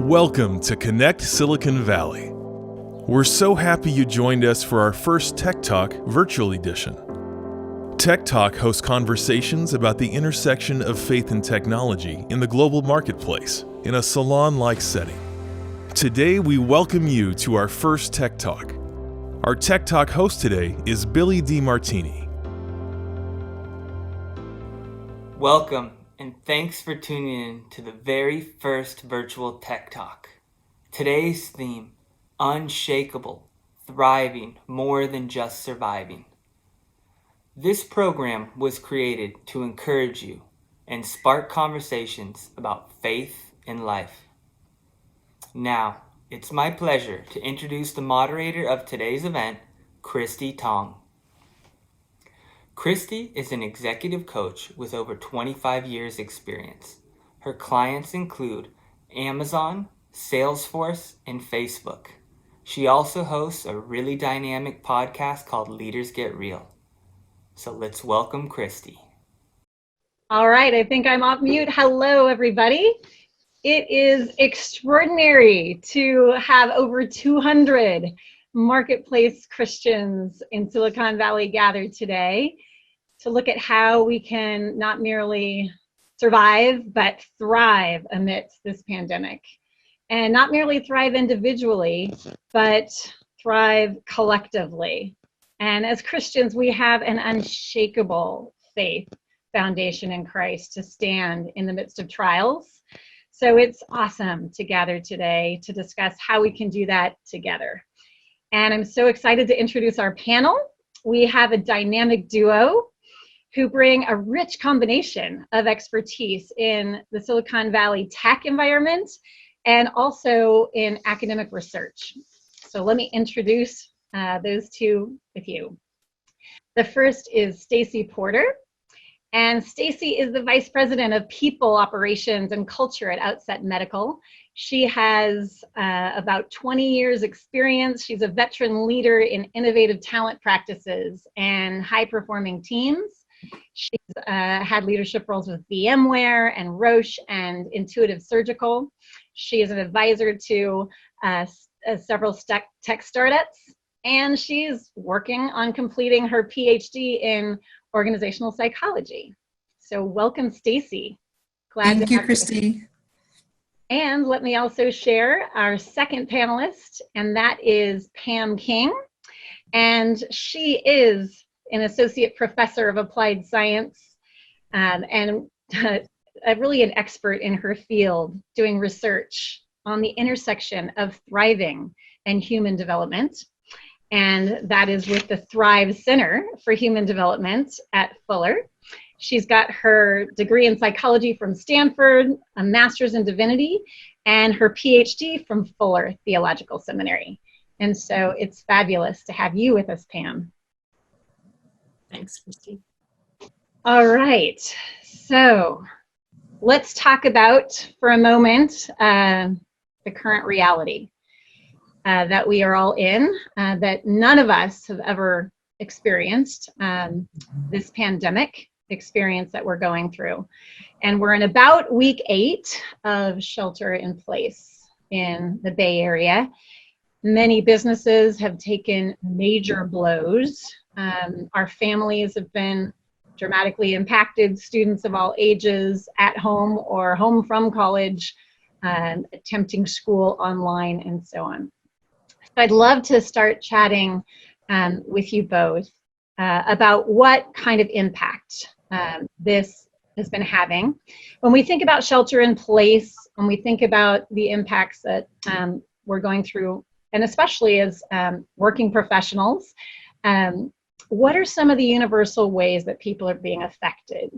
Welcome to Connect Silicon Valley. We're so happy you joined us for our first Tech Talk virtual edition. Tech Talk hosts conversations about the intersection of faith and technology in the global marketplace in a salon-like setting. Today, we welcome you to our first Tech Talk. Our Tech Talk host today is Billy DiMartini. Welcome, and thanks for tuning in to the very first virtual Tech Talk. Today's theme, unshakable, thriving more than just surviving. This program was created to encourage you and spark conversations about faith and life. Now, it's my pleasure to introduce the moderator of today's event, Christy Tong. Christy is an executive coach with over 25 years experience. Her clients include Amazon, Salesforce, and Facebook. She also hosts a really dynamic podcast called Leaders Get Real. So let's welcome Christy. All right, I think I'm off mute. Hello, everybody. It is extraordinary to have over 200 marketplace Christians in Silicon Valley gathered today to look at how we can not merely survive, but thrive amidst this pandemic. And not merely thrive individually, but thrive collectively. And as Christians, we have an unshakable faith foundation in Christ to stand in the midst of trials. So it's awesome to gather today to discuss how we can do that together. And I'm so excited to introduce our panel. We have a dynamic duo who bring a rich combination of expertise in the Silicon Valley tech environment and also in academic research. So let me introduce those two with you. The first is Stacy Porter. And Stacy is the Vice President of People Operations and Culture at Outset Medical. She has about 20 years experience. She's a veteran leader in innovative talent practices and high-performing teams. She's had leadership roles with VMware and Roche and Intuitive Surgical. She is an advisor to several tech startups, and she's working on completing her PhD in organizational psychology. So welcome, Stacy. Thank you, Christy. And let me also share our second panelist, and that is Pam King. And she is an associate professor of applied science and really an expert in her field doing research on the intersection of thriving and human development. And that is with the Thrive Center for Human Development at Fuller. She's got her degree in psychology from Stanford, a master's in divinity, and her PhD from Fuller Theological Seminary. And so it's fabulous to have you with us, Pam. Thanks, Christy. All right, so let's talk about, for a moment, the current reality that we are all in, that none of us have ever experienced, this pandemic experience that we're going through. And we're in about week 8 of shelter in place in the Bay Area. Many businesses have taken major blows. Our families have been dramatically impacted, students of all ages at home or home from college, attempting school online and so on. I'd love to start chatting with you both about what kind of impact this has been having. When we think about shelter in place, when we think about the impacts that we're going through, and especially as working professionals, what are some of the universal ways that people are being affected?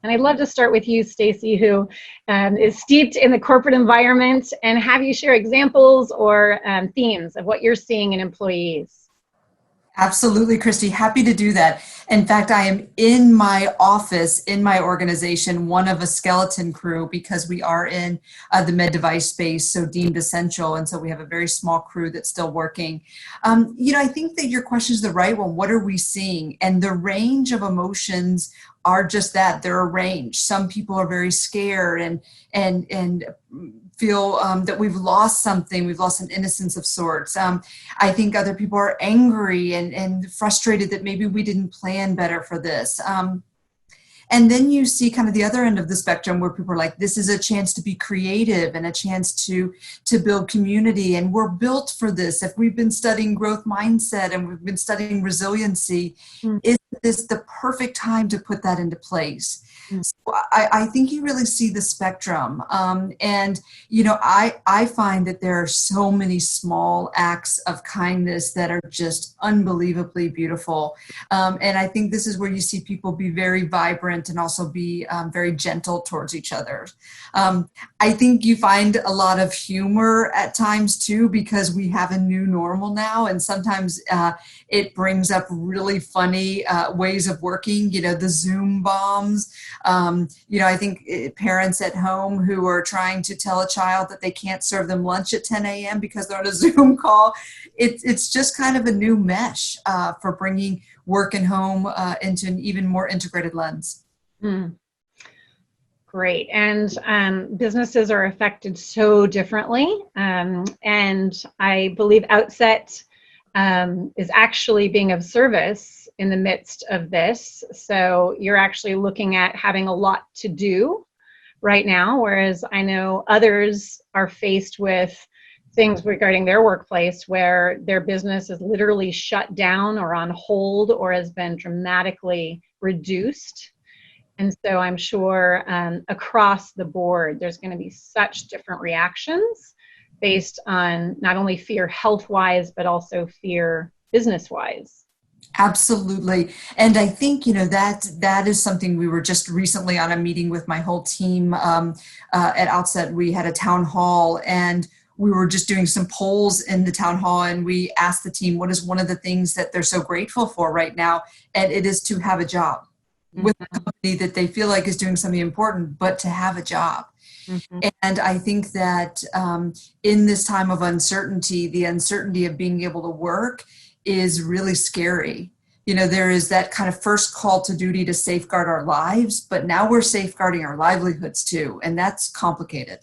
And I'd love to start with you, Stacy, who is steeped in the corporate environment, and have you share examples or themes of what you're seeing in employees. Absolutely, Christy. Happy to do that. In fact, I am in my office, in my organization, one of a skeleton crew because we are in the med device space, so deemed essential. And so we have a very small crew that's still working. I think that your question is the right one. What are we seeing? And the range of emotions are just that. They're a range. Some people are very scared and feel that we've lost something. We've lost an innocence of sorts. I think other people are angry and frustrated that maybe we didn't plan better for this. And then you see kind of the other end of the spectrum where people are like, this is a chance to be creative and a chance to build community. And we're built for this. If we've been studying growth mindset and we've been studying resiliency, is this the perfect time to put that into place? So I think you really see the spectrum. And, I find that there are so many small acts of kindness that are just unbelievably beautiful. And I think this is where you see people be very vibrant and also be very gentle towards each other. I think you find a lot of humor at times too, because we have a new normal now. And sometimes it brings up really funny ways of working, the Zoom bombs. I think parents at home who are trying to tell a child that they can't serve them lunch at 10 a.m. because they're on a Zoom call. It's just kind of a new mesh for bringing work and home into an even more integrated lens. Great. And businesses are affected so differently. And I believe Outset is actually being of service in the midst of this. So you're actually looking at having a lot to do right now, whereas I know others are faced with things regarding their workplace where their business is literally shut down or on hold or has been dramatically reduced. And so I'm sure across the board, there's going to be such different reactions based on not only fear health-wise, but also fear business-wise. Absolutely. And I think, that is something we were just recently on a meeting with my whole team at Outset. We had a town hall and we were just doing some polls in the town hall, and we asked the team, what is one of the things that they're so grateful for right now? And it is to have a job with a company that they feel like is doing something important, but to have a job. And I think that in this time of uncertainty, the uncertainty of being able to work is really scary. There is that kind of first call to duty to safeguard our lives, but now we're safeguarding our livelihoods too, and that's complicated.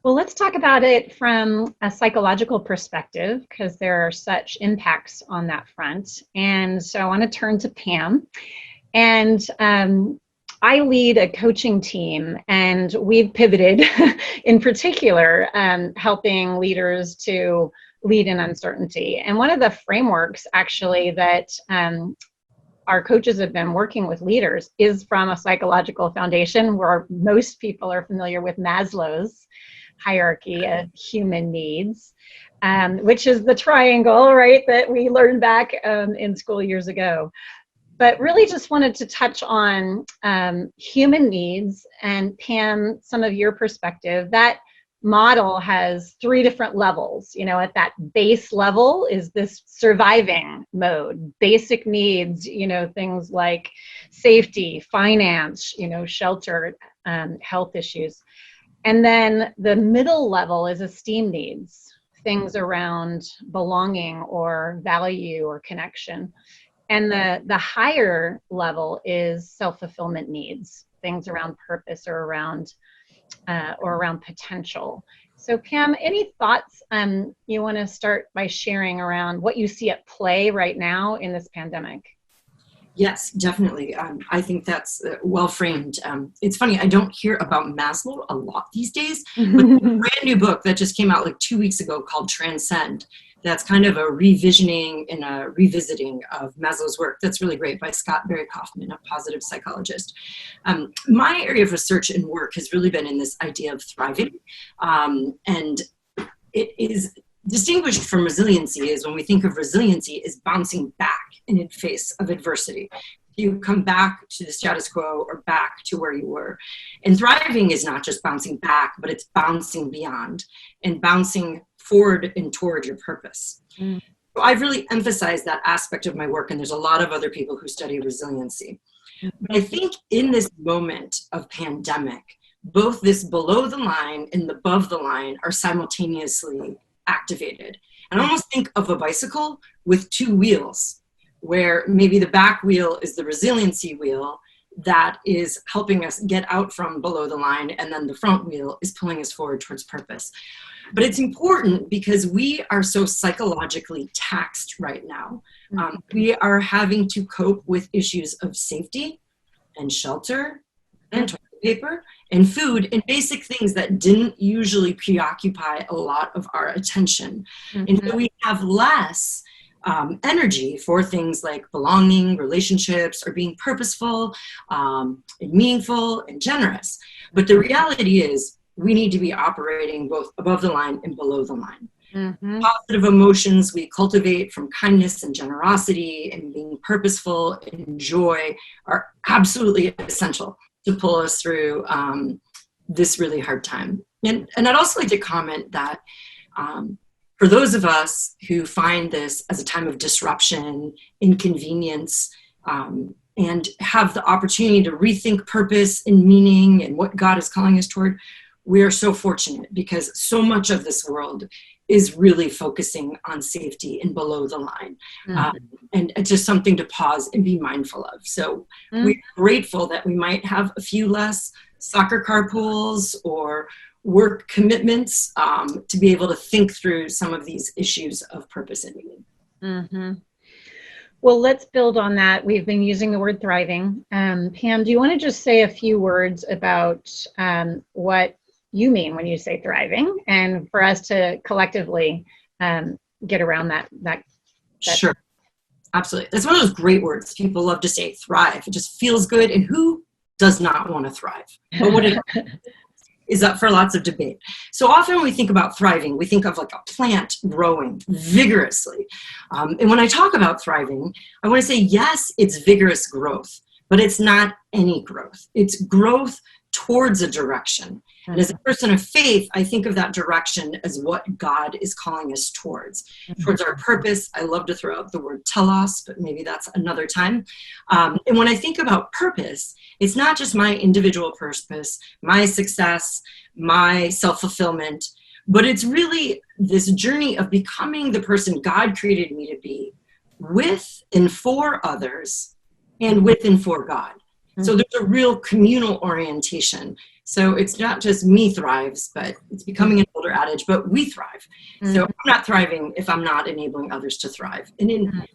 Well, let's talk about it from a psychological perspective, because there are such impacts on that front. And so I want to turn to Pam. And I lead a coaching team, and we've pivoted in particular, helping leaders to lead in uncertainty. And one of the frameworks actually that our coaches have been working with leaders is from a psychological foundation where most people are familiar with Maslow's hierarchy of human needs, which is the triangle, right, that we learned back in school years ago. But really just wanted to touch on human needs, and Pam, some of your perspective. That model has 3 different levels. At that base level is this surviving mode, basic needs, things like safety, finance, shelter, health issues. And then the middle level is esteem needs, things around belonging or value or connection. And the higher level is self-fulfillment needs, things around purpose or around potential. So Pam, any thoughts you want to start by sharing around what you see at play right now in this pandemic? Yes, definitely. I think that's well framed. It's funny, I don't hear about Maslow a lot these days, but a brand new book that just came out like 2 weeks ago called Transcend. That's kind of a revisioning and a revisiting of Maslow's work. That's really great, by Scott Barry Kaufman, a positive psychologist. My area of research and work has really been in this idea of thriving. And it is distinguished from resiliency is when we think of resiliency is bouncing back in the face of adversity. You come back to the status quo or back to where you were. And thriving is not just bouncing back, but it's bouncing beyond and bouncing forward and toward your purpose. So I've really emphasized that aspect of my work, and there's a lot of other people who study resiliency. But I think in this moment of pandemic, both this below the line and the above the line are simultaneously activated. And I almost think of a bicycle with 2 wheels, where maybe the back wheel is the resiliency wheel that is helping us get out from below the line, and then the front wheel is pulling us forward towards purpose. But it's important because we are so psychologically taxed right now. We are having to cope with issues of safety and shelter and toilet paper and food and basic things that didn't usually preoccupy a lot of our attention. And so we have less energy for things like belonging, relationships, or being purposeful and meaningful and generous. But the reality is we need to be operating both above the line and below the line. Positive emotions we cultivate from kindness and generosity and being purposeful and joy are absolutely essential to pull us through this really hard time. And I'd also like to comment that for those of us who find this as a time of disruption, inconvenience, and have the opportunity to rethink purpose and meaning and what God is calling us toward, we are so fortunate because so much of this world is really focusing on safety and below the line. And it's just something to pause and be mindful of. So we're grateful that we might have a few less soccer carpools or work commitments to be able to think through some of these issues of purpose and meaning. Well, let's build on that. We've been using the word thriving. Pam, do you want to just say a few words about what you mean when you say thriving, and for us to collectively get around that? Sure, absolutely. That's one of those great words. People love to say thrive. It just feels good, and who does not want to thrive? But what it is up for lots of debate. So often when we think about thriving, we think of like a plant growing vigorously. And when I talk about thriving, I want to say, yes, it's vigorous growth, but it's not any growth. It's growth towards a direction. And as a person of faith, I think of that direction as what God is calling us towards our purpose. I love to throw out the word telos, but maybe that's another time. And when I think about purpose, it's not just my individual purpose, my success, my self-fulfillment, but it's really this journey of becoming the person God created me to be with and for others and with and for God. So there's a real communal orientation. So it's not just me thrives, but it's becoming an older adage, but we thrive. So I'm not thriving if I'm not enabling others to thrive. And in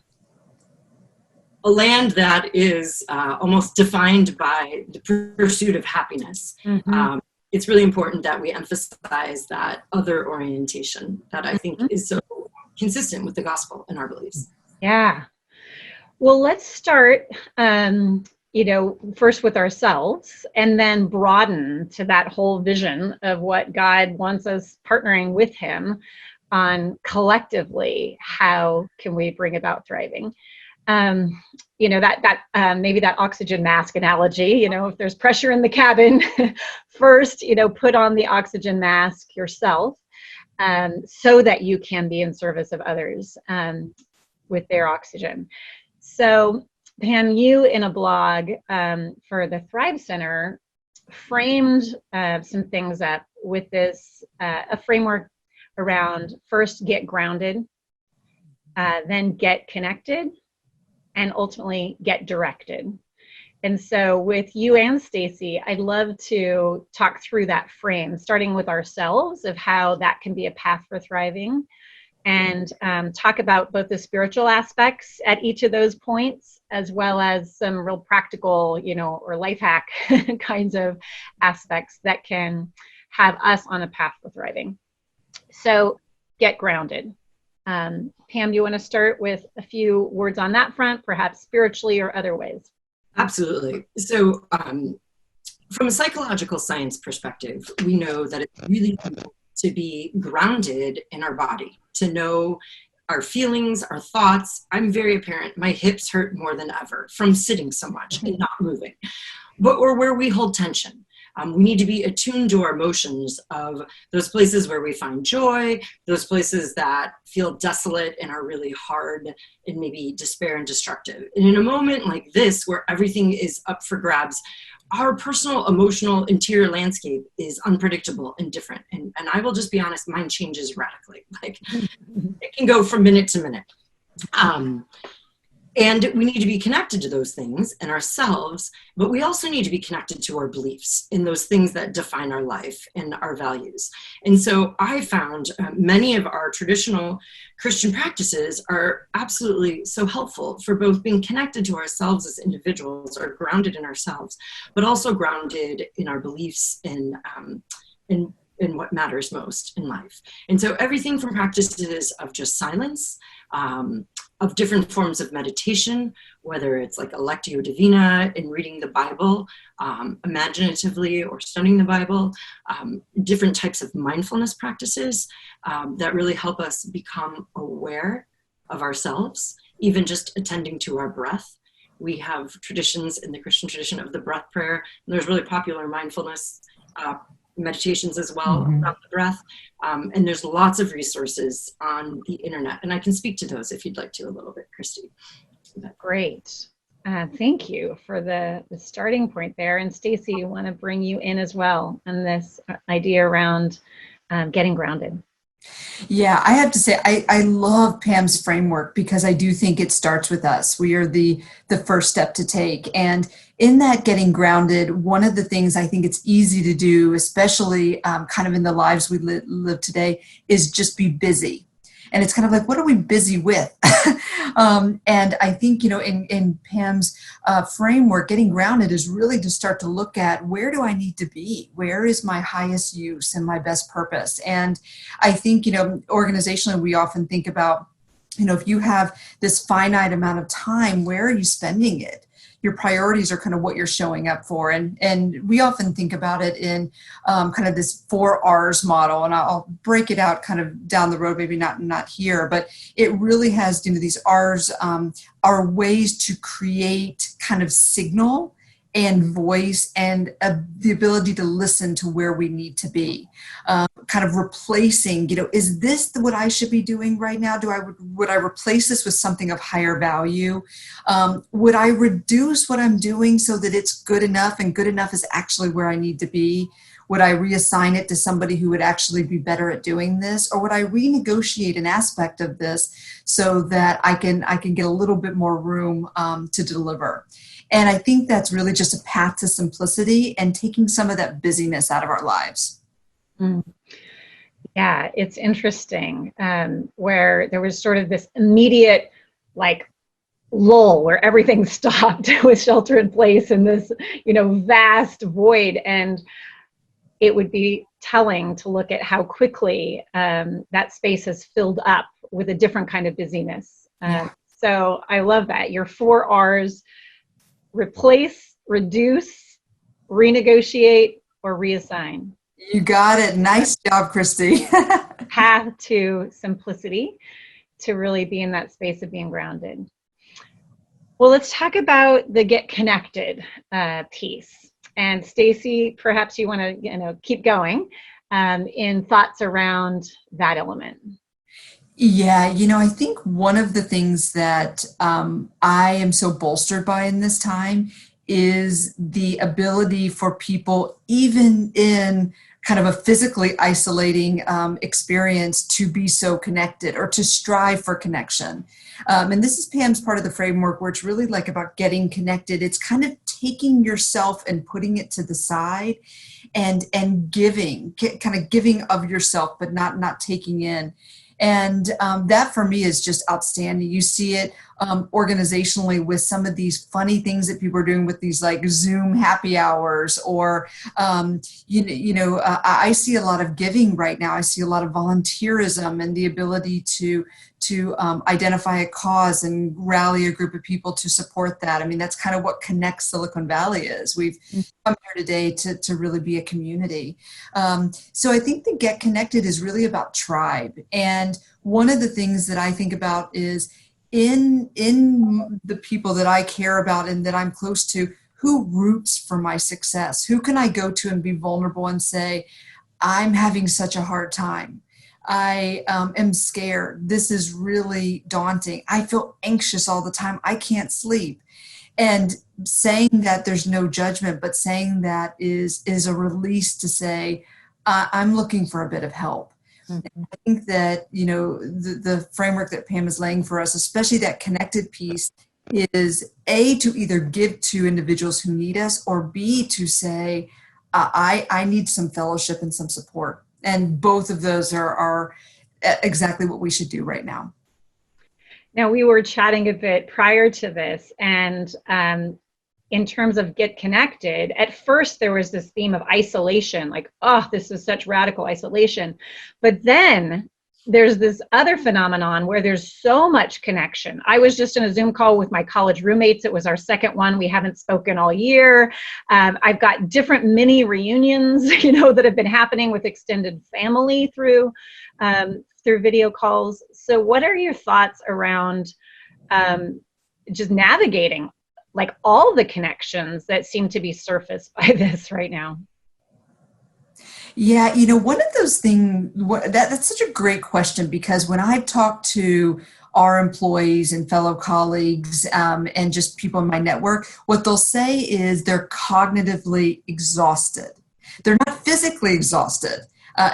a land that is almost defined by the pursuit of happiness, it's really important that we emphasize that other orientation that I think is so consistent with the gospel and our beliefs. Yeah. Well, let's start first with ourselves and then broaden to that whole vision of what God wants us partnering with him on collectively. How can we bring about thriving? Maybe that oxygen mask analogy, if there's pressure in the cabin, first, put on the oxygen mask yourself so that you can be in service of others with their oxygen. So Pam, you in a blog for the Thrive Center framed some things up with this, a framework around first get grounded, then get connected, and ultimately get directed. And so with you and Stacy, I'd love to talk through that frame, starting with ourselves of how that can be a path for thriving, and talk about both the spiritual aspects at each of those points, as well as some real practical, or life hack kinds of aspects that can have us on a path for thriving. So get grounded. Pam, do you want to start with a few words on that front, perhaps spiritually or other ways? Absolutely. So from a psychological science perspective, we know that it's really important to be grounded in our body, to know our feelings, our thoughts. I'm very apparent. My hips hurt more than ever from sitting so much and not moving. But or where we hold tension. We need to be attuned to our emotions of those places where we find joy, those places that feel desolate and are really hard and maybe despair and destructive. And in a moment like this, where everything is up for grabs, our personal, emotional, interior landscape is unpredictable and different. And I will just be honest, mine changes radically. Like it can go from minute to minute. And we need to be connected to those things and ourselves, but we also need to be connected to our beliefs in those things that define our life and our values. And so I found many of our traditional Christian practices are absolutely so helpful for both being connected to ourselves as individuals, or grounded in ourselves, but also grounded in our beliefs in what matters most in life. And so everything from practices of just silence, of different forms of meditation, whether it's like a Lectio Divina in reading the Bible, imaginatively, or studying the Bible, different types of mindfulness practices that really help us become aware of ourselves, even just attending to our breath. We have traditions in the Christian tradition of the breath prayer, and there's really popular mindfulness meditations as well about the breath. And there's lots of resources on the internet, and I can speak to those if you'd like to a little bit, Christy. Great. Thank you for the starting point there. And Stacy, I want to bring you in as well on this idea around getting grounded. Yeah, I have to say, I love Pam's framework because I do think it starts with us. We are the first step to take. And in that getting grounded, one of the things I think it's easy to do, especially kind of in the lives we live today, is just be busy. And it's kind of like, what are we busy with? And I think, in Pam's framework, getting grounded is really to start to look at, where do I need to be? Where is my highest use and my best purpose? And I think, organizationally, we often think about, if you have this finite amount of time, where are you spending it? Your priorities are kind of what you're showing up for. And we often think about it in kind of this 4 R's model, and I'll break it out kind of down the road, maybe not here, but it really has, these R's are ways to create kind of signal and voice and the ability to listen to where we need to be. Kind of replacing, is this what I should be doing right now? Would I replace this with something of higher value? Would I reduce what I'm doing so that it's good enough, and good enough is actually where I need to be? Would I reassign it to somebody who would actually be better at doing this? Or would I renegotiate an aspect of this so that I can get a little bit more room to deliver? And I think that's really just a path to simplicity and taking some of that busyness out of our lives. Yeah, it's interesting where there was sort of this immediate lull where everything stopped with shelter in place and this, vast void. And it would be telling to look at how quickly that space has filled up with a different kind of busyness. So I love that. Your 4 R's: replace, reduce, renegotiate, or reassign. You got it. Nice job, Christy. Path to simplicity, to really be in that space of being grounded. Well, let's talk about the get connected piece. And Stacy, perhaps you want to keep going in thoughts around that element. Yeah, I think one of the things that I am so bolstered by in this time is the ability for people, even in kind of a physically isolating experience, to be so connected or to strive for connection. And this is Pam's part of the framework, where it's really about getting connected. It's kind of taking yourself and putting it to the side and giving of yourself, but not taking in. And that for me is just outstanding. You see it organizationally with some of these funny things that people are doing with these Zoom happy hours, or I see a lot of giving right now. I see a lot of volunteerism and the ability to identify a cause and rally a group of people to support that. I mean, that's kind of what connects Silicon Valley is. We've come here today to really be a community. So I think the Get Connected is really about tribe. And one of the things that I think about is in the people that I care about and that I'm close to, who roots for my success? Who can I go to and be vulnerable and say, I'm having such a hard time. I am scared. This is really daunting. I feel anxious all the time. I can't sleep. And saying that there's no judgment, but saying that is a release to say, I'm looking for a bit of help. Mm-hmm. I think that, the framework that Pam is laying for us, especially that connected piece, is A, to either give to individuals who need us, or B, to say, I need some fellowship and some support. And both of those are exactly what we should do right now. Now, we were chatting a bit prior to this, and in terms of get connected, at first there was this theme of isolation, like, oh, this is such radical isolation. But then there's this other phenomenon where there's so much connection. I was just in a Zoom call with my college roommates. It was our second one. We haven't spoken all year. I've got different mini reunions, that have been happening with extended family through video calls. So what are your thoughts around just navigating like all the connections that seem to be surfaced by this right now? Yeah, one of those things, that's such a great question, because when I've talked to our employees and fellow colleagues and just people in my network, what they'll say is they're cognitively exhausted. They're not physically exhausted.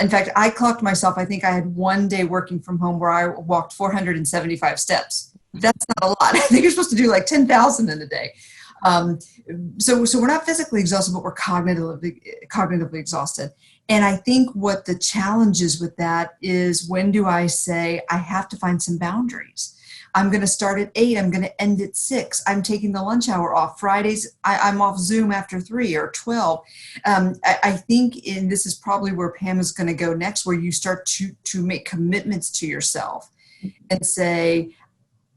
In fact, I clocked myself. I think I had one day working from home where I walked 475 steps. That's not a lot. I think you're supposed to do like 10,000 in a day. So we're not physically exhausted, but we're cognitively exhausted. And I think what the challenge is with that is, when do I say I have to find some boundaries? I'm going to start at 8. I'm going to end at 6. I'm taking the lunch hour off. Fridays, I'm off Zoom after 3 or 12. I think this is probably where Pam is going to go next, where you start to make commitments to yourself and say,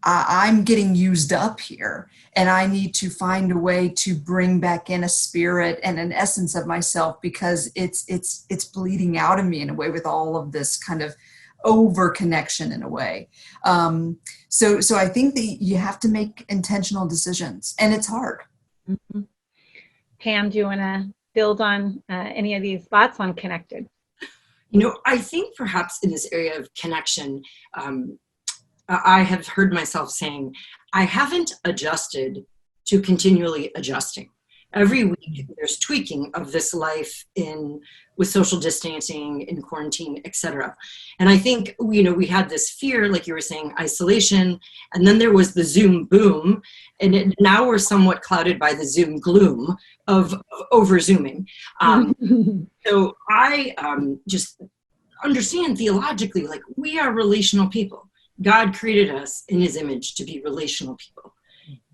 I'm getting used up here, and I need to find a way to bring back in a spirit and an essence of myself, because it's bleeding out of me in a way with all of this kind of over connection in a way. So I think that you have to make intentional decisions, and it's hard. Mm-hmm. Pam, do you want to build on any of these thoughts on connected? I think perhaps in this area of connection, I have heard myself saying, I haven't adjusted to continually adjusting. Every week there's tweaking of this life with social distancing, in quarantine, etc. And I think, we had this fear, like you were saying, isolation, and then there was the Zoom boom, and now we're somewhat clouded by the Zoom gloom of over Zooming. So I just understand theologically, like, we are relational people. God created us in his image to be relational people.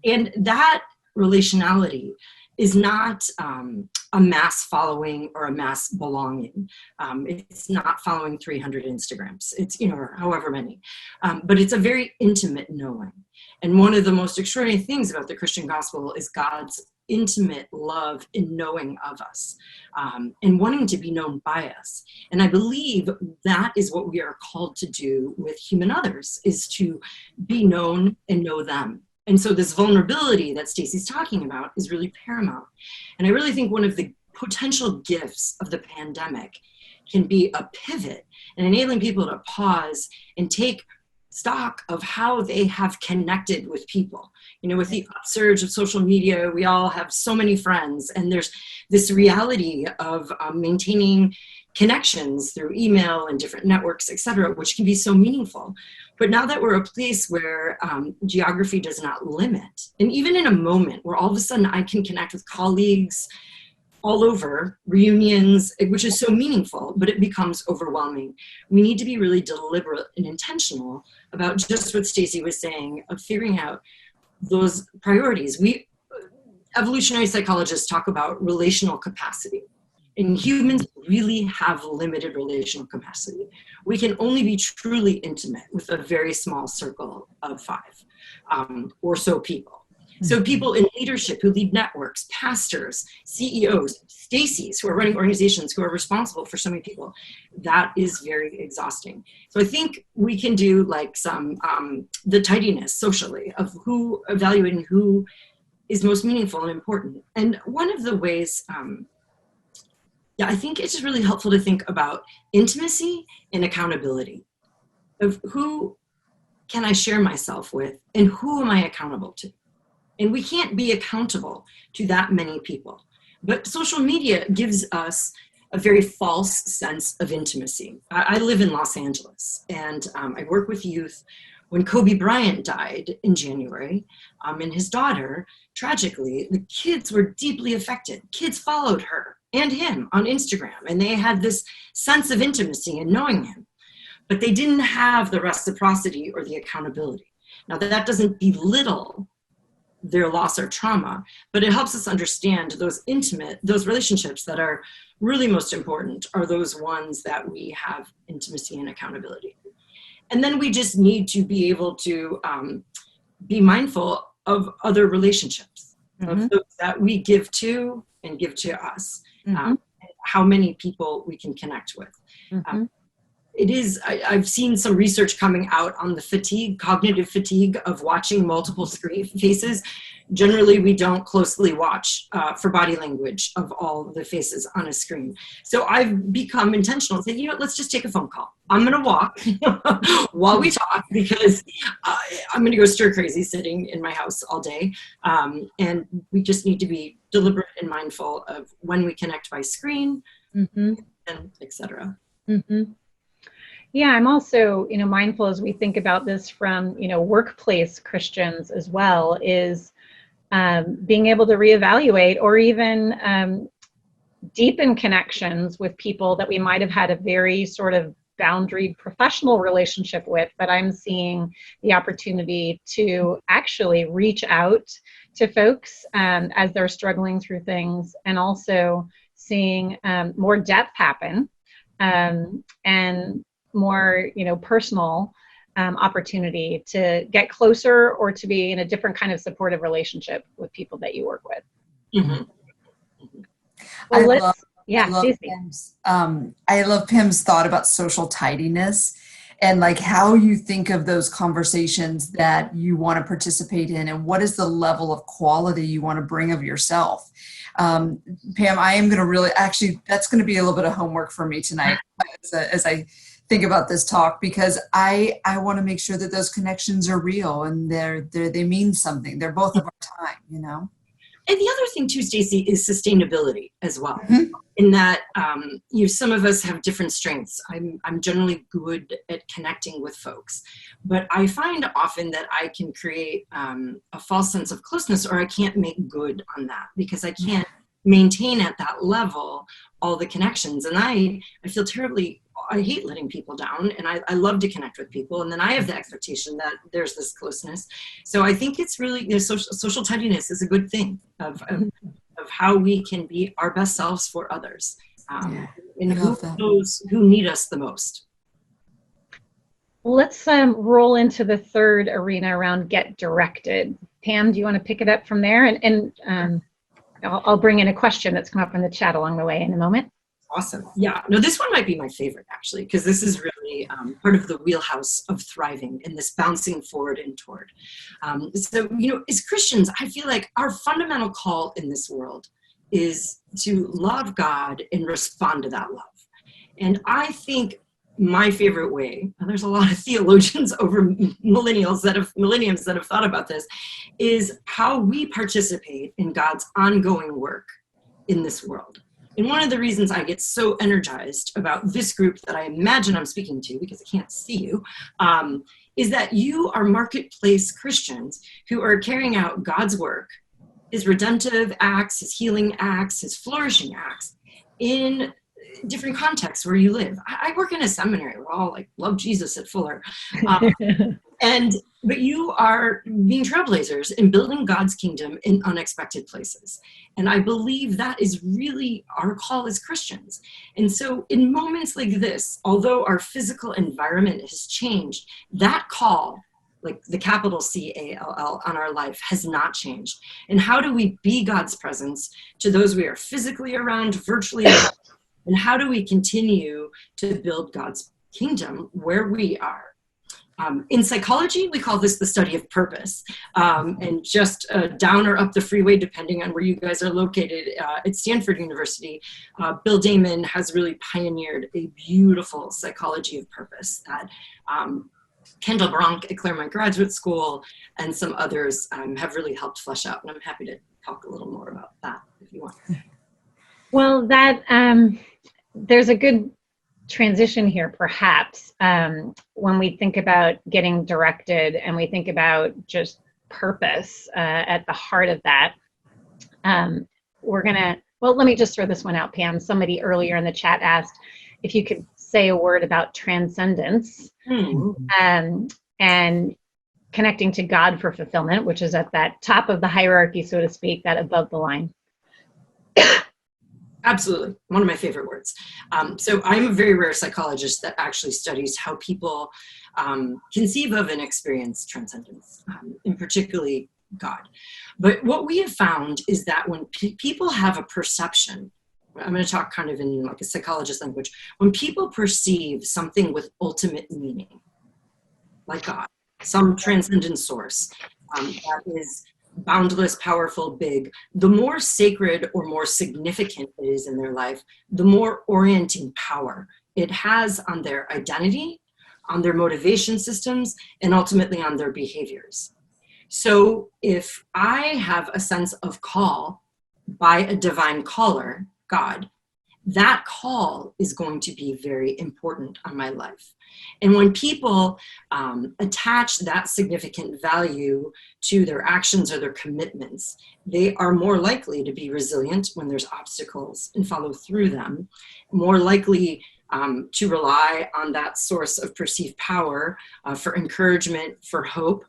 And that relationality is not a mass following or a mass belonging. It's not following 300 Instagrams. It's, or however many. But it's a very intimate knowing. And one of the most extraordinary things about the Christian gospel is God's intimate love and knowing of us, and wanting to be known by us. And I believe that is what we are called to do with human others, is to be known and know them. And so this vulnerability that Stacey's talking about is really paramount. And I really think one of the potential gifts of the pandemic can be a pivot and enabling people to pause and take stock of how they have connected with people. With the upsurge of social media, we all have so many friends, and there's this reality of maintaining connections through email and different networks, etc., which can be so meaningful. But now that we're a place where geography does not limit, and even in a moment where all of a sudden I can connect with colleagues all over, reunions, which is so meaningful, but it becomes overwhelming. We need to be really deliberate and intentional about just what Stacey was saying, of figuring out those priorities. Evolutionary psychologists talk about relational capacity, and humans really have limited relational capacity. We can only be truly intimate with a very small circle of 5 or so people. So people in leadership who lead networks, pastors, CEOs, Stacey's who are running organizations who are responsible for so many people, that is very exhausting. So I think we can do like some, the tidiness socially of evaluating who is most meaningful and important. And one of the ways, I think it's just really helpful to think about intimacy and accountability, of who can I share myself with and who am I accountable to? And we can't be accountable to that many people. But social media gives us a very false sense of intimacy. I live in Los Angeles, and I work with youth When Kobe Bryant died in January, and his daughter, tragically, the kids were deeply affected. Kids followed her and him on Instagram, and they had this sense of intimacy in knowing him, but they didn't have the reciprocity or the accountability. Now, that doesn't belittle their loss or trauma, but it helps us understand those relationships that are really most important are those ones that we have intimacy and accountability. And then we just need to be able to be mindful of other relationships, of those that we give to and give to us, how many people we can connect with. I've seen some research coming out on the cognitive fatigue of watching multiple screen faces. Generally, we don't closely watch for body language of all the faces on a screen. So I've become intentional, saying, let's just take a phone call. I'm going to walk while we talk because I'm going to go stir crazy sitting in my house all day. And we just need to be deliberate and mindful of when we connect by screen, and et cetera. Yeah, I'm also, mindful as we think about this from, workplace Christians as well, is being able to reevaluate or even deepen connections with people that we might have had a very sort of boundaried professional relationship with, but I'm seeing the opportunity to actually reach out to folks as they're struggling through things, and also seeing more depth happen and more, personal opportunity to get closer or to be in a different kind of supportive relationship with people that you work with. Well, I love Pam's thought about social tidiness and like how you think of those conversations that you want to participate in, and what is the level of quality you want to bring of yourself. Pam, I am going to that's going to be a little bit of homework for me tonight as I think about this talk, because I want to make sure that those connections are real and they mean something. They're both of our time, And the other thing too, Stacey, is sustainability as well. In that, some of us have different strengths. I'm generally good at connecting with folks, but I find often that I can create a false sense of closeness, or I can't make good on that because I can't maintain at that level all the connections. And I feel terribly, I hate letting people down, and I love to connect with people. And then I have the expectation that there's this closeness. So I think it's really, social tidiness is a good thing of how we can be our best selves for others. And who need us the most. Let's roll into the third arena around get directed. Pam, do you want to pick it up from there? And I'll bring in a question that's come up in the chat along the way in a moment. Awesome. Yeah, no, this one might be my favorite actually, because this is really part of the wheelhouse of thriving and this bouncing forward and toward. So, as Christians, I feel like our fundamental call in this world is to love God and respond to that love. And I think my favorite way, and there's a lot of theologians over millenniums that have thought about this, is how we participate in God's ongoing work in this world. And one of the reasons I get so energized about this group that I imagine I'm speaking to, because I can't see you, is that you are marketplace Christians who are carrying out God's work, his redemptive acts, his healing acts, his flourishing acts in different contexts where you live. I work in a seminary. We're all love Jesus at Fuller. But you are being trailblazers and building God's kingdom in unexpected places. And I believe that is really our call as Christians. And so in moments like this, although our physical environment has changed, that call, like the capital CALL on our life, has not changed. And how do we be God's presence to those we are physically around, virtually around? And how do we continue to build God's kingdom where we are? In psychology, we call this the study of purpose. And just down or up the freeway, depending on where you guys are located, at Stanford University, Bill Damon has really pioneered a beautiful psychology of purpose that Kendall Bronk at Claremont Graduate School and some others have really helped flesh out. And I'm happy to talk a little more about that if you want. Well, there's a good transition here, perhaps, when we think about getting directed and we think about just purpose at the heart of that. Well, let me just throw this one out, Pam. Somebody earlier in the chat asked if you could say a word about transcendence and connecting to God for fulfillment, which is at that top of the hierarchy, so to speak, that above the line. Absolutely. One of my favorite words. So I'm a very rare psychologist that actually studies how people conceive of and experience transcendence, and particularly God. But what we have found is that when people have a perception, I'm going to talk kind of in like a psychologist language, when people perceive something with ultimate meaning, like God, some transcendent source that is boundless, powerful, big, the more sacred or more significant it is in their life, the more orienting power it has on their identity, on their motivation systems, and ultimately on their behaviors. So if I have a sense of call by a divine caller, God, that call is going to be very important on my life. And when people attach that significant value to their actions or their commitments, they are more likely to be resilient when there's obstacles and follow through them, more likely to rely on that source of perceived power for encouragement, for hope.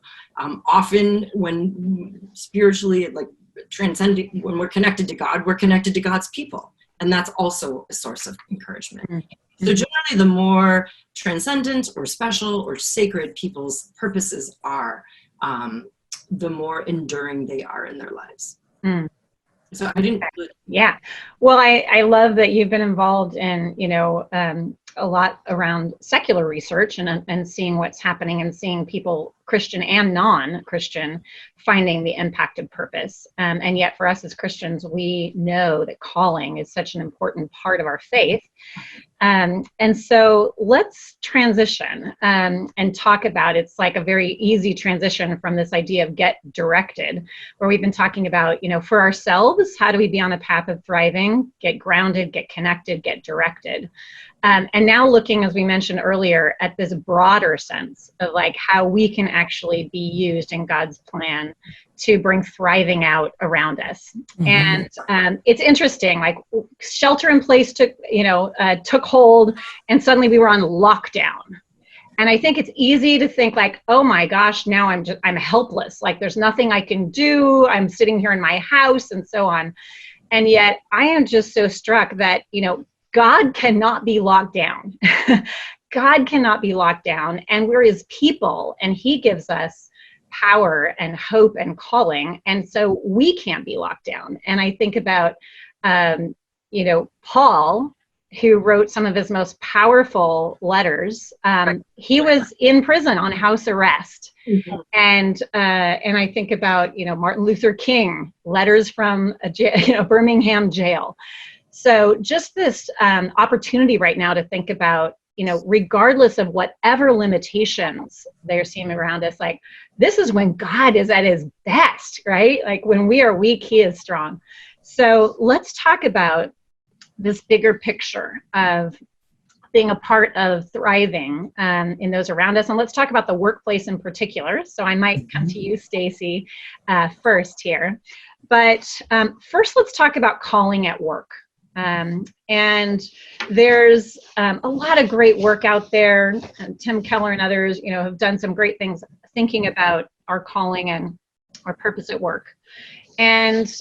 Often when spiritually, like transcending, when we're connected to God, we're connected to God's people. And that's also a source of encouragement. So generally, the more transcendent or special or sacred people's purposes are, the more enduring they are in their lives. So I didn't. Yeah. Well, I love that you've been involved in, a lot around secular research and seeing what's happening and seeing people, Christian and non-Christian, finding the impact of purpose. And yet for us as Christians, we know that calling is such an important part of our faith. And so let's transition and talk about, it's like a very easy transition from this idea of get directed, where we've been talking about, for ourselves, how do we be on the path of thriving, get grounded, get connected, get directed. And now looking, as we mentioned earlier, at this broader sense of like how we can actually be used in God's plan to bring thriving out around us. And it's interesting, like shelter in place took hold, and suddenly we were on lockdown. And I think it's easy to think like, oh my gosh, now I'm helpless. Like there's nothing I can do. I'm sitting here in my house and so on. And yet I am just so struck that, God cannot be locked down. God cannot be locked down. And we're his people, and he gives us power and hope and calling. And so we can't be locked down. And I think about, Paul, who wrote some of his most powerful letters. He was in prison on house arrest. And I think about, Martin Luther King, letters from Birmingham jail. So just this opportunity right now to think about, regardless of whatever limitations they're seeing around us, like this is when God is at his best, right? Like when we are weak, he is strong. So let's talk about this bigger picture of being a part of thriving in those around us. And let's talk about the workplace in particular. So I might come to you, Stacy, first here. But first, let's talk about calling at work. And there's a lot of great work out there. Tim Keller and others, have done some great things thinking about our calling and our purpose at work. And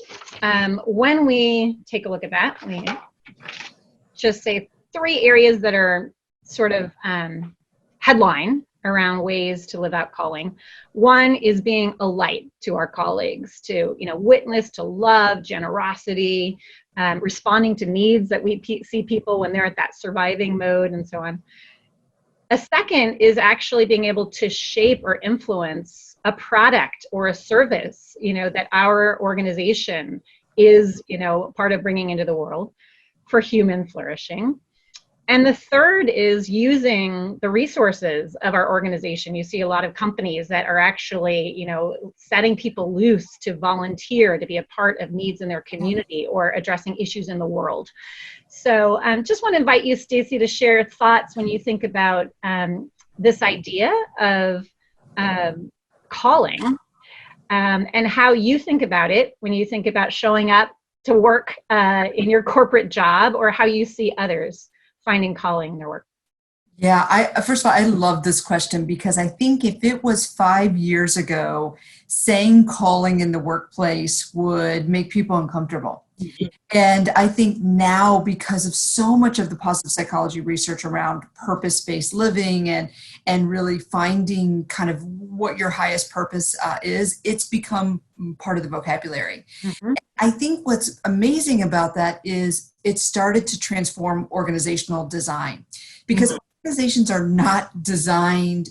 when we take a look at that, let me just say 3 areas that are sort of headline around ways to live out calling. One is being a light to our colleagues, to witness, to love, generosity, responding to needs that we see people when they're at that surviving mode and so on. A second is actually being able to shape or influence a product or a service, that our organization is, part of bringing into the world for human flourishing. And the third is using the resources of our organization. You see a lot of companies that are actually, setting people loose to volunteer, to be a part of needs in their community or addressing issues in the world. So just want to invite you, Stacy, to share thoughts when you think about this idea of calling and how you think about it when you think about showing up to work in your corporate job, or how you see others finding calling in their work. Yeah, first of all, I love this question, because I think if it was 5 years ago, saying calling in the workplace would make people uncomfortable. Mm-hmm. And I think now, because of so much of the positive psychology research around purpose-based living and really finding kind of what your highest purpose is, it's become part of the vocabulary. Mm-hmm. I think what's amazing about that is it started to transform organizational design, because organizations are not designed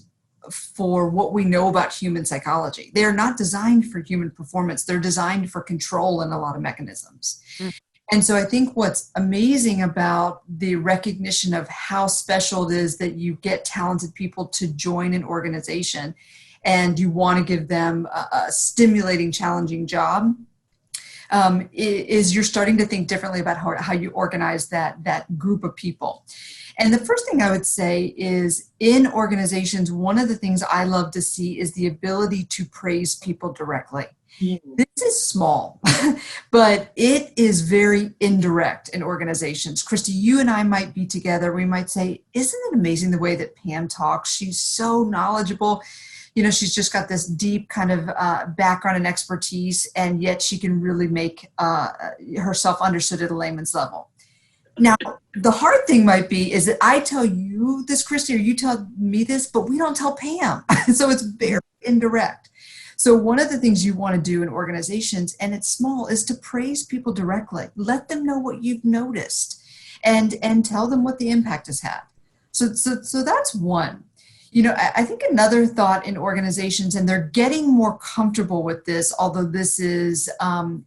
for what we know about human psychology. They are not designed for human performance. They're designed for control in a lot of mechanisms. Mm. And so I think what's amazing about the recognition of how special it is that you get talented people to join an organization and you want to give them a stimulating, challenging job, is you're starting to think differently about how you organize that group of people. And the first thing I would say is, in organizations, one of the things I love to see is the ability to praise people directly. Mm-hmm. This is small, but it is very indirect in organizations. Christy, you and I might be together. We might say, isn't it amazing the way that Pam talks? She's so knowledgeable. She's just got this deep kind of background and expertise, and yet she can really make herself understood at a layman's level. Now, the hard thing might be is that I tell you this, Christy, or you tell me this, but we don't tell Pam. So it's very indirect. So one of the things you want to do in organizations, and it's small, is to praise people directly. Let them know what you've noticed and tell them what the impact has had. So that's one. I think another thought in organizations, and they're getting more comfortable with this, although this is,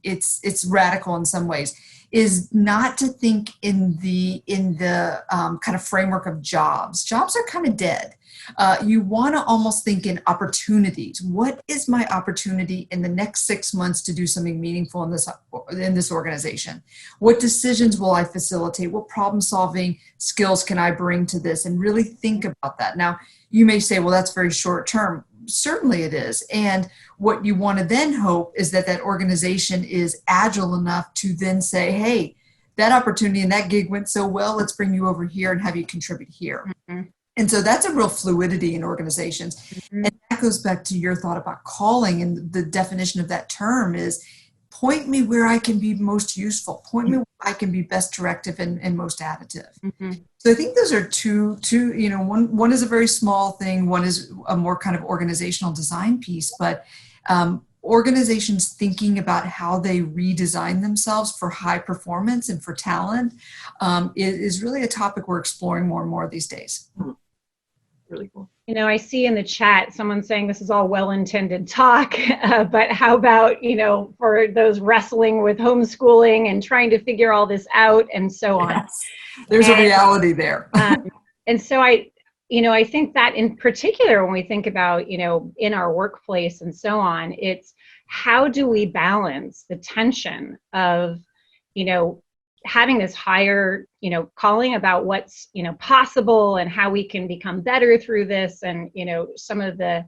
it's radical in some ways, is not to think in the kind of framework of jobs. Jobs are kind of dead. You want to almost think in opportunities. What is my opportunity in the next 6 months to do something meaningful in this organization? What decisions will I facilitate? What problem-solving skills can I bring to this? And really think about that. Now, you may say, well, that's very short term. Certainly it is. And what you want to then hope is that organization is agile enough to then say, hey, that opportunity and that gig went so well, let's bring you over here and have you contribute here. Mm-hmm. And so that's a real fluidity in organizations. Mm-hmm. And that goes back to your thought about calling, and the definition of that term is, point me where I can be most useful. Point me where I can be best directive and most additive. Mm-hmm. So I think those are two, one is a very small thing. One is a more kind of organizational design piece, but organizations thinking about how they redesign themselves for high performance and for talent is really a topic we're exploring more and more these days. Really cool. I see in the chat someone saying this is all well-intended talk, but how about, for those wrestling with homeschooling and trying to figure all this out and so on. Yes. There's a reality there. And so I think that in particular, when we think about, in our workplace and so on, it's how do we balance the tension of, having this higher, calling about what's, possible and how we can become better through this, and, some of the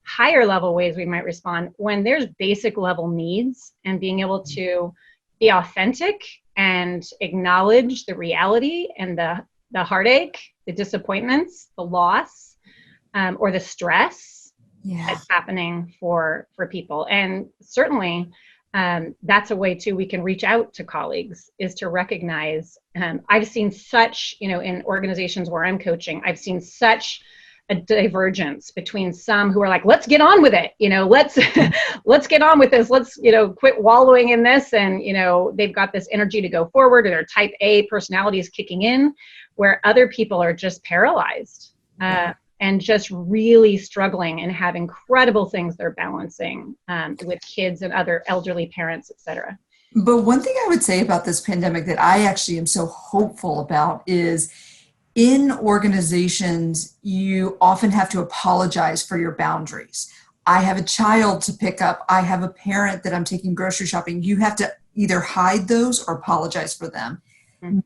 higher level ways we might respond when there's basic level needs, and being able to be authentic and acknowledge the reality and the heartache, the disappointments, the loss, or the stress that's happening for people. And certainly, that's a way too we can reach out to colleagues, is to recognize. I've seen such, in organizations where I'm coaching, I've seen such a divergence between some who are like, let's get on with it, let's get on with this, let's quit wallowing in this, and they've got this energy to go forward, or their type A personality is kicking in, where other people are just paralyzed. And just really struggling and have incredible things they're balancing with kids and other elderly parents, et cetera. But one thing I would say about this pandemic that I actually am so hopeful about is in organizations, you often have to apologize for your boundaries. I have a child to pick up. I have a parent that I'm taking grocery shopping. You have to either hide those or apologize for them.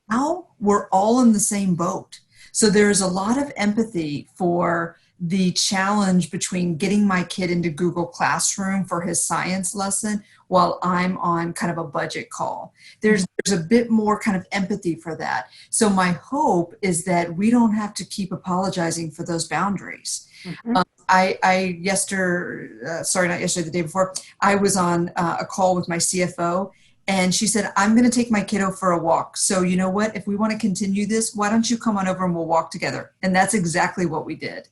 Now we're all in the same boat. So there's a lot of empathy for the challenge between getting my kid into Google Classroom for his science lesson while I'm on kind of a budget call. There's a bit more kind of empathy for that. So my hope is that we don't have to keep apologizing for those boundaries. Not yesterday, the day before, I was on a call with my CFO, and she said, I'm going to take my kiddo for a walk. So you know what? If we want to continue this, why don't you come on over and we'll walk together? And that's exactly what we did.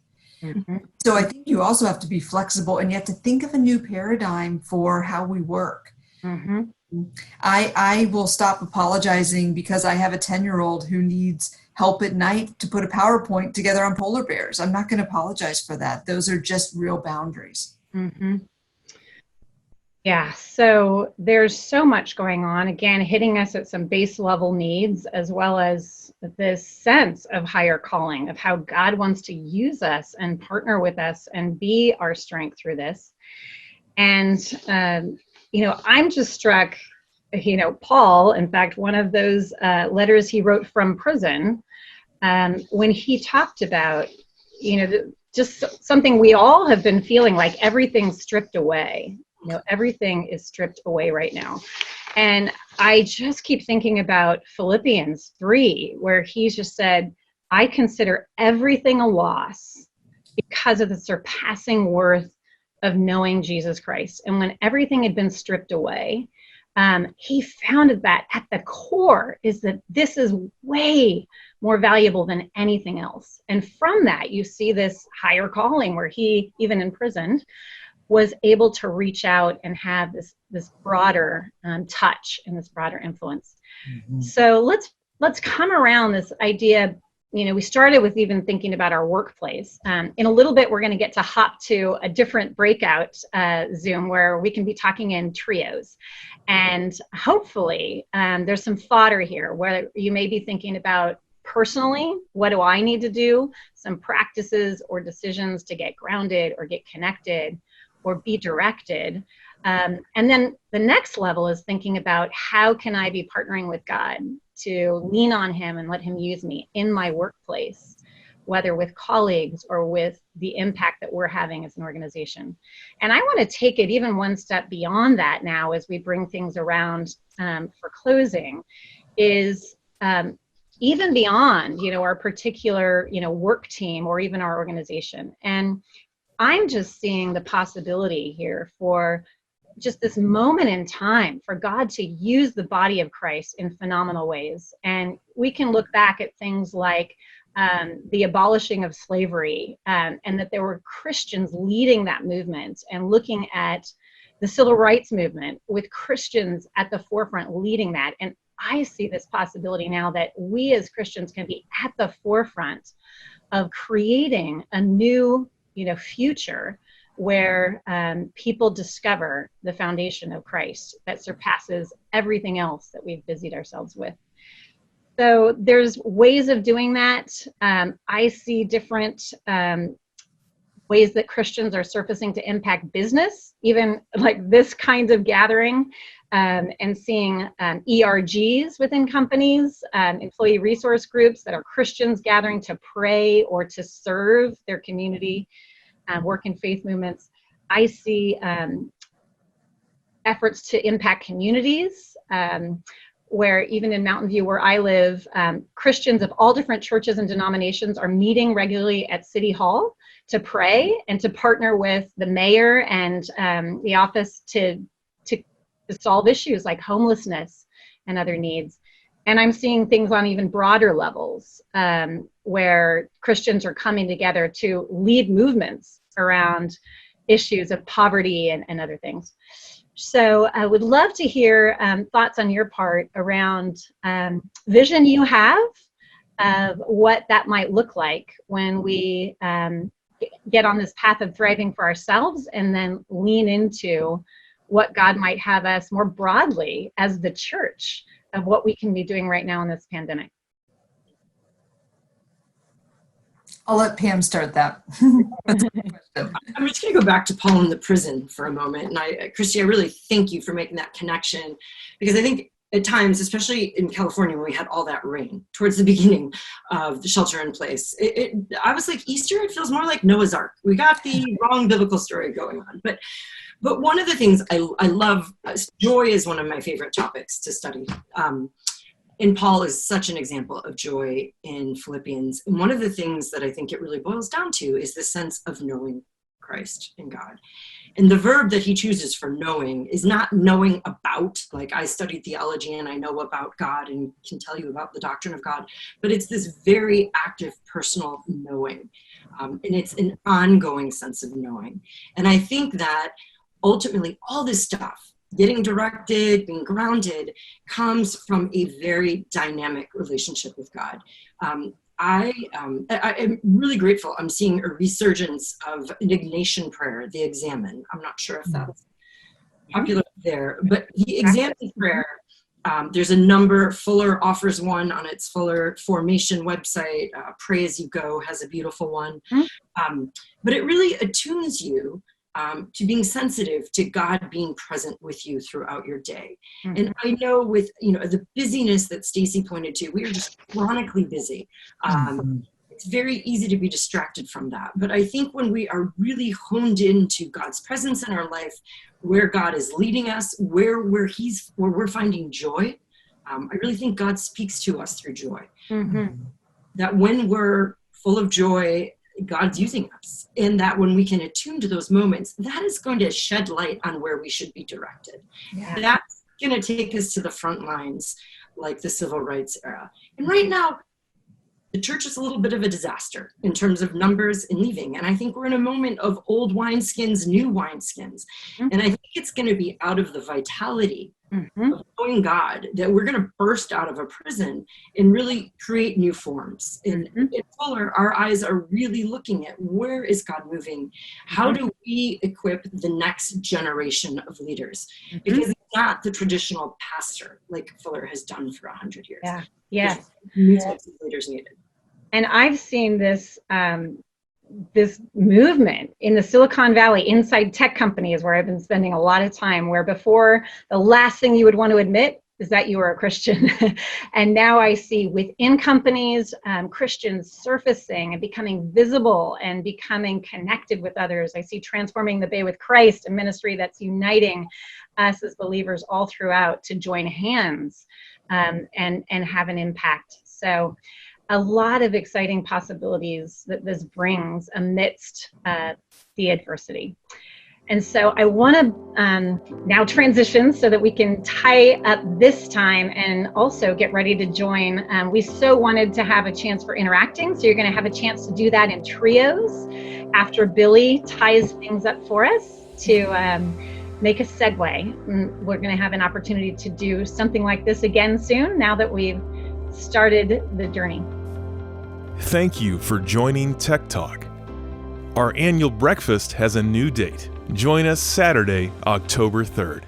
So I think you also have to be flexible, and you have to think of a new paradigm for how we work. I will stop apologizing because I have a 10-year-old who needs help at night to put a PowerPoint together on polar bears. I'm not going to apologize for that. Those are just real boundaries. Yeah, so there's so much going on, again, hitting us at some base level needs, as well as this sense of higher calling, of how God wants to use us and partner with us and be our strength through this. And, I'm just struck, Paul, in fact, one of those letters he wrote from prison, when he talked about, just something we all have been feeling like everything's stripped away. Everything is stripped away right now. And I just keep thinking about Philippians 3, where he just said, I consider everything a loss because of the surpassing worth of knowing Jesus Christ. And when everything had been stripped away, he found that at the core is that this is way more valuable than anything else. And from that, you see this higher calling where he, even imprisoned, was able to reach out and have this broader touch and this broader influence. So let's come around this idea. We started with even thinking about our workplace. In a little bit, we're going to get to hop to a different breakout Zoom where we can be talking in trios. And hopefully there's some fodder here where you may be thinking about personally, what do I need to do? Some practices or decisions to get grounded or get connected or be directed. And then the next level is thinking about how can I be partnering with God to lean on him and let him use me in my workplace, whether with colleagues or with the impact that we're having as an organization. And I want to take it even one step beyond that now as we bring things around for closing, is even beyond, our particular, work team or even our organization. And I'm just seeing the possibility here for just this moment in time for God to use the body of Christ in phenomenal ways. And we can look back at things like the abolishing of slavery, and that there were Christians leading that movement, and looking at the civil rights movement with Christians at the forefront leading that. And I see this possibility now that we as Christians can be at the forefront of creating a new future where people discover the foundation of Christ that surpasses everything else that we've busied ourselves with. So there's ways of doing that. I see different ways that Christians are surfacing to impact business, even like this kind of gathering, and seeing ERGs within companies, employee resource groups that are Christians gathering to pray or to serve their community, work in faith movements. I see efforts to impact communities, where even in Mountain View, where I live, Christians of all different churches and denominations are meeting regularly at City Hall to pray and to partner with the mayor and the office to solve issues like homelessness and other needs. And I'm seeing things on even broader levels where Christians are coming together to lead movements around issues of poverty and other things. So I would love to hear thoughts on your part around vision you have of what that might look like when we get on this path of thriving for ourselves, and then lean into what God might have us more broadly as the church of what we can be doing right now in this pandemic. I'll let Pam start that. That's a good question. I'm just going to go back to Paul in the prison for a moment. And Christy, I really thank you for making that connection, because I think at times, especially in California, when we had all that rain towards the beginning of the shelter in place, I was like, Easter, it feels more like Noah's Ark. We got the wrong biblical story going on. But one of the things I love, joy is one of my favorite topics to study. And Paul is such an example of joy in Philippians. And one of the things that I think it really boils down to is the sense of knowing Christ and God. And the verb that he chooses for knowing is not knowing about, like I studied theology and I know about God and can tell you about the doctrine of God, but it's this very active personal knowing. And it's an ongoing sense of knowing. And I think that ultimately all this stuff, getting directed, being grounded, comes from a very dynamic relationship with God. I am really grateful. I'm seeing a resurgence of an Ignatian prayer, the Examen. I'm not sure if that's popular there, but the Examen prayer, there's a number. Fuller offers one on its Fuller Formation website. Pray As You Go has a beautiful one. But it really attunes you to being sensitive to God being present with you throughout your day. And I know with, the busyness that Stacy pointed to, we are just chronically busy. It's very easy to be distracted from that. But I think when we are really honed into God's presence in our life, where God is leading us, where we're finding joy, I really think God speaks to us through joy. That when we're full of joy, God's using us, and that when we can attune to those moments, that is going to shed light on where we should be directed. That's going to take us to the front lines, like the civil rights era. And right now, the church is a little bit of a disaster in terms of numbers and leaving. And I think we're in a moment of old wineskins, new wineskins. And I think it's going to be out of the vitality of knowing God that we're going to burst out of a prison and really create new forms. And in Fuller, our eyes are really looking at where is God moving? How do we equip the next generation of leaders? Because it's not the traditional pastor like Fuller has done for 100 years. Yes. New types of leaders needed. And I've seen this this movement in the Silicon Valley inside tech companies where I've been spending a lot of time, where before the last thing you would want to admit is that you are a Christian. And now I see within companies, Christians surfacing and becoming visible and becoming connected with others. I see Transforming the Bay with Christ, a ministry that's uniting us as believers all throughout to join hands and have an impact. So a lot of exciting possibilities that this brings amidst the adversity. And so I want to now transition so that we can tie up this time and also get ready to join. We so wanted to have a chance for interacting, so you're going to have a chance to do that in trios after Billy ties things up for us to make a segue. We're going to have an opportunity to do something like this again soon, now that we've started the journey. Thank you for joining Tech Talk. Our annual breakfast has a new date. Join us Saturday, October 3rd.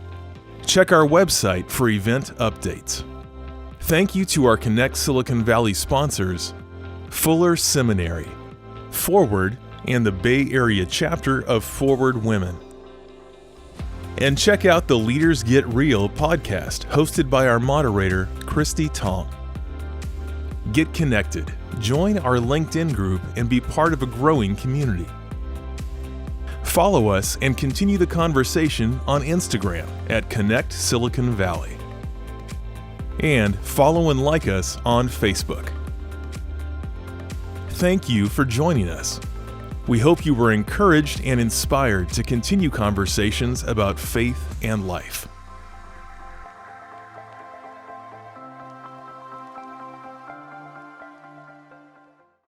Check our website for event updates. Thank you to our Connect Silicon Valley sponsors, Fuller Seminary, Forward, and the Bay Area chapter of Forward Women. And check out the Leaders Get Real podcast hosted by our moderator, Christy Tong. Get connected, join our LinkedIn group, and be part of a growing community. Follow us and continue the conversation on Instagram at Connect Silicon Valley. And follow and like us on Facebook. Thank you for joining us. We hope you were encouraged and inspired to continue conversations about faith and life.